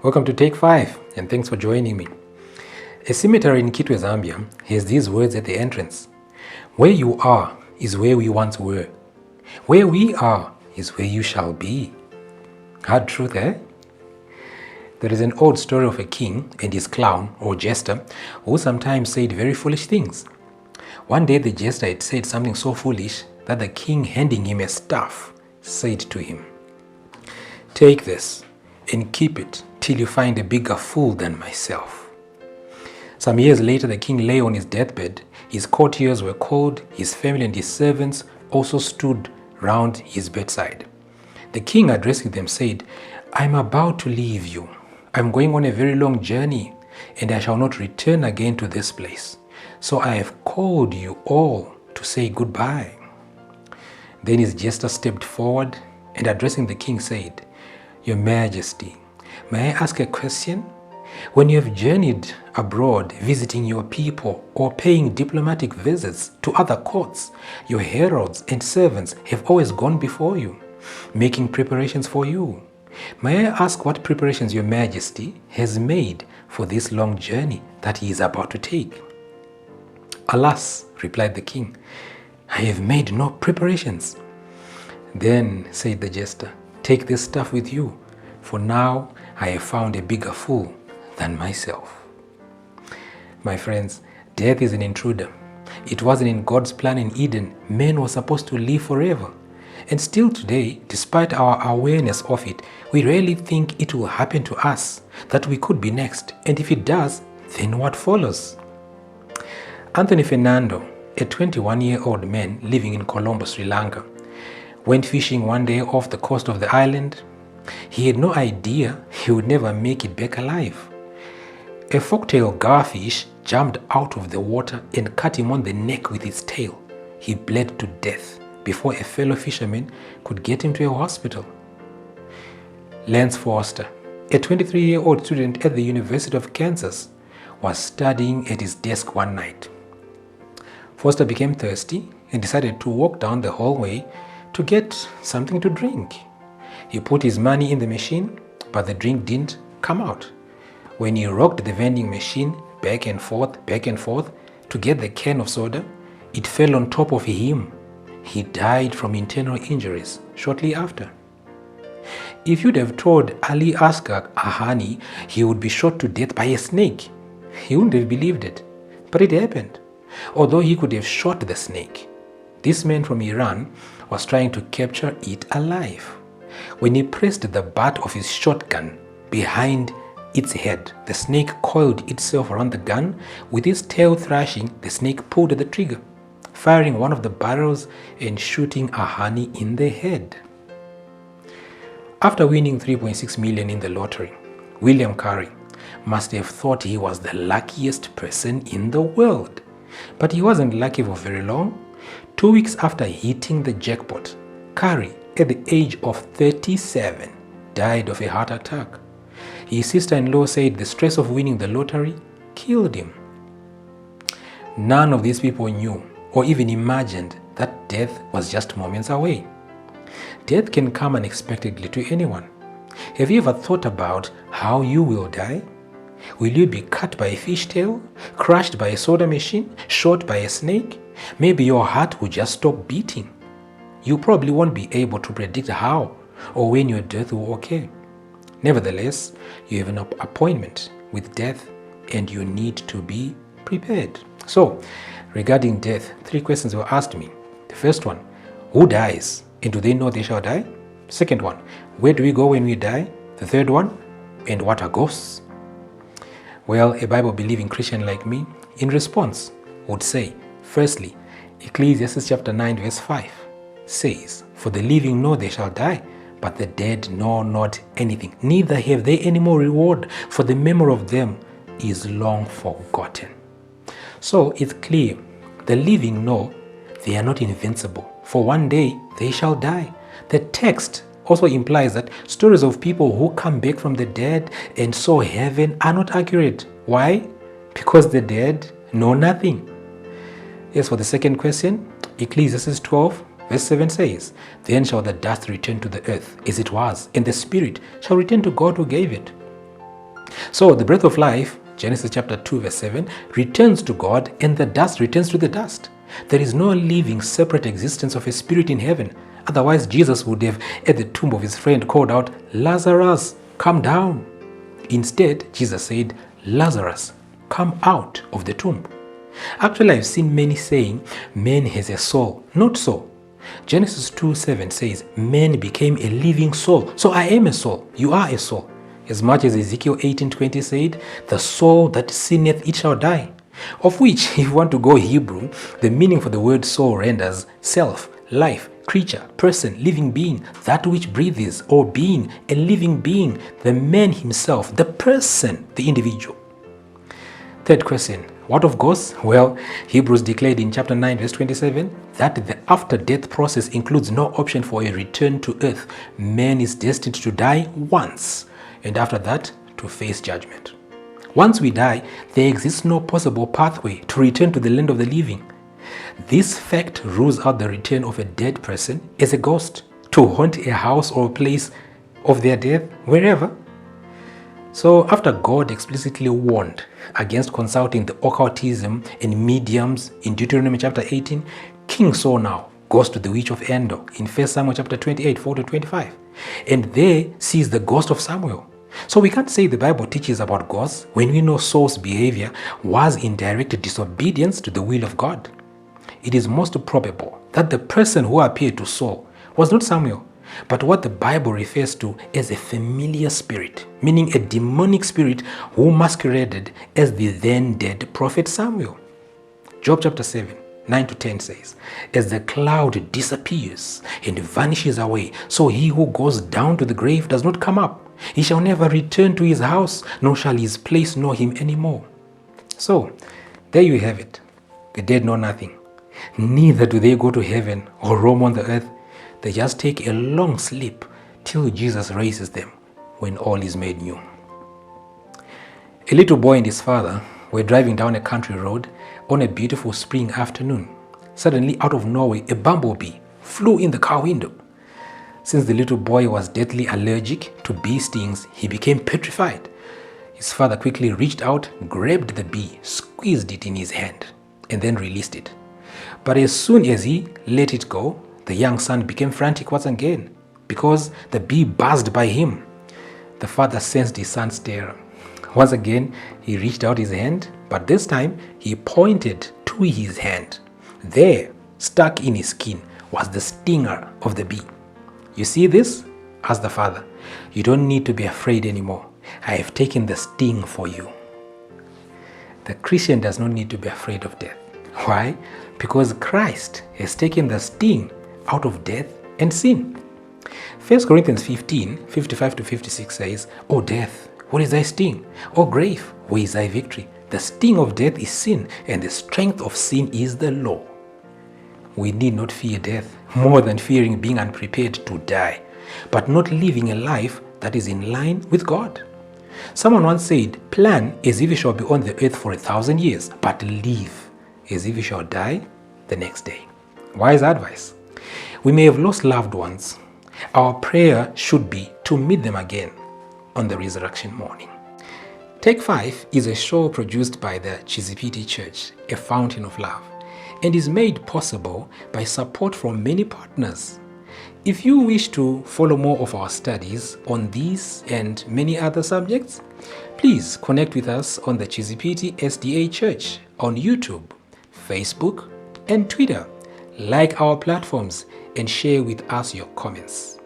Welcome to Take 5, and thanks for joining me. A cemetery in Kitwe, Zambia has these words at the entrance. Where you are is where we once were. Where we are is where you shall be. Hard truth, eh? There is an old story of a king and his clown or jester who sometimes said very foolish things. One day the jester had said something so foolish that the king, handing him a staff, said to him, "Take this and keep it till you find a bigger fool than myself." Some years later, the king lay on his deathbed. His courtiers were called, his family and his servants also stood round his bedside. The king, addressing them, said, "I am about to leave you. I am going on a very long journey, and I shall not return again to this place. So I have called you all to say goodbye." Then his jester stepped forward and, addressing the king, said, "Your Majesty, may I ask a question? When you have journeyed abroad visiting your people or paying diplomatic visits to other courts, your heralds and servants have always gone before you, making preparations for you. May I ask what preparations your Majesty has made for this long journey that he is about to take?" "Alas," replied the king, "I have made no preparations." "Then," said the jester, "take this stuff with you, for now I have found a bigger fool than myself." My friends, death is an intruder. It wasn't in God's plan in Eden. Men were supposed to live forever. And still today, despite our awareness of it, we rarely think it will happen to us, that we could be next. And if it does, then what follows? Anthony Fernando, a 21-year-old man living in Colombo, Sri Lanka, went fishing one day off the coast of the island. He had no idea he would never make it back alive. A forktail garfish jumped out of the water and cut him on the neck with its tail. He bled to death before a fellow fisherman could get him to a hospital. Lance Foster, a 23-year-old student at the University of Kansas, was studying at his desk one night. Foster became thirsty and decided to walk down the hallway to get something to drink. He put his money in the machine, but the drink didn't come out. When he rocked the vending machine back and forth to get the can of soda, it fell on top of him. He died from internal injuries shortly after. If you'd have told Ali Asghar Ahani he would be shot to death by a snake, he wouldn't have believed it. But it happened. Although he could have shot the snake, this man from Iran was trying to capture it alive. When he pressed the butt of his shotgun behind its head, the snake coiled itself around the gun. With its tail thrashing, the snake pulled the trigger, firing one of the barrels and shooting Ahani in the head. After winning $3.6 million in the lottery, William Curry must have thought he was the luckiest person in the world. But he wasn't lucky for very long. 2 weeks after hitting the jackpot, Curry, at the age of 37, died of a heart attack. His sister-in-law said the stress of winning the lottery killed him. None of these people knew or even imagined that death was just moments away. Death can come unexpectedly to anyone. Have you ever thought about how you will die? Will you be cut by a fishtail, crushed by a soda machine, shot by a snake? Maybe your heart will just stop beating. You probably won't be able to predict how or when your death will occur. Nevertheless, you have an appointment with death and you need to be prepared. So, regarding death, 3 questions were asked me. The first one, who dies and do they know they shall die? Second one, where do we go when we die? The third one, and what are ghosts? Well, a Bible-believing Christian like me, in response, would say, firstly, Ecclesiastes chapter 9 verse 5 says, "For the living know they shall die, but the dead know not anything, neither have they any more reward, for the memory of them is long forgotten." So it's clear, the living know they are not invincible, for one day they shall die. The text also implies that stories of people who come back from the dead and saw heaven are not accurate. Why? Because the dead know nothing. As for the second question, Ecclesiastes 12 verse 7 says, "Then shall the dust return to the earth as it was, and the spirit shall return to God who gave it." So the breath of life, Genesis chapter 2 verse 7, returns to God, and the dust returns to the dust. There is no living separate existence of a spirit in heaven. Otherwise, Jesus would have, at the tomb of his friend, called out, "Lazarus, come down." Instead, Jesus said, "Lazarus, come out of the tomb." Actually, I've seen many saying, "Man has a soul." Not so. Genesis 2:7 says, "Man became a living soul." So I am a soul. You are a soul. As much as Ezekiel 18:20 said, "The soul that sinneth, it shall die." Of which, if you want to go Hebrew, the meaning for the word soul renders self, life, creature, person, living being, that which breathes, or being, a living being, the man himself, the person, the individual. Third question, what of ghosts? Well, Hebrews declared in chapter 9 verse 27 that the after-death process includes no option for a return to earth. Man is destined to die once, and after that, to face judgment. Once we die, there exists no possible pathway to return to the land of the living. This fact rules out the return of a dead person as a ghost to haunt a house or a place of their death, wherever. So after God explicitly warned against consulting the occultism and mediums in Deuteronomy chapter 18, King Saul now goes to the witch of Endor in 1 Samuel chapter 28, 4-25, and there sees the ghost of Samuel. So we can't say the Bible teaches about ghosts when we know Saul's behavior was in direct disobedience to the will of God. It is most probable that the person who appeared to Saul was not Samuel, but what the Bible refers to as a familiar spirit, meaning a demonic spirit who masqueraded as the then dead prophet Samuel. Job chapter 7, 9-10 says, "As the cloud disappears and vanishes away, so he who goes down to the grave does not come up. He shall never return to his house, nor shall his place know him anymore." So, there you have it. The dead know nothing. Neither do they go to heaven or roam on the earth. They just take a long sleep till Jesus raises them when all is made new. A little boy and his father were driving down a country road on a beautiful spring afternoon. Suddenly, out of nowhere, a bumblebee flew in the car window. Since the little boy was deathly allergic to bee stings, he became petrified. His father quickly reached out, grabbed the bee, squeezed it in his hand, and then released it. But as soon as he let it go, the young son became frantic once again because the bee buzzed by him. The father sensed his son's terror. Once again, he reached out his hand, but this time he pointed to his hand. There, stuck in his skin, was the stinger of the bee. "You see this?" asked the father. "You don't need to be afraid anymore. I have taken the sting for you." The Christian does not need to be afraid of death. Why? Because Christ has taken the sting out of death and sin. 1 Corinthians 15, 55-56 says, "O death, what is thy sting? O grave, where is thy victory? The sting of death is sin, and the strength of sin is the law." We need not fear death more than fearing being unprepared to die, but not living a life that is in line with God. Someone once said, "Plan as if you shall be on the earth for 1,000 years, but live as if you shall die the next day." Wise advice. We may have lost loved ones. Our prayer should be to meet them again on the resurrection morning. Take 5 is a show produced by the Chizipiti Church, a fountain of love, and is made possible by support from many partners. If you wish to follow more of our studies on these and many other subjects, please connect with us on the Chizipiti SDA Church on YouTube, Facebook, and Twitter. Like our platforms and share with us your comments.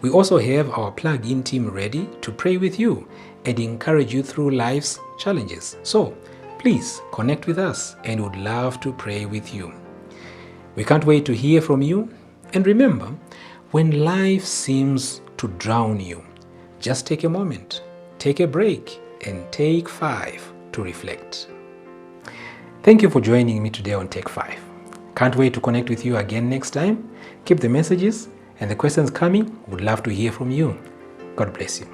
We also have our plug-in team ready to pray with you and encourage you through life's challenges. So please connect with us and would love to pray with you. We can't wait to hear from you. And remember, when life seems to drown you, just take a moment, take a break, and take 5 to reflect. Thank you for joining me today on Take 5. Can't wait to connect with you again next time. Keep the messages and the questions coming. Would love to hear from you. God bless you.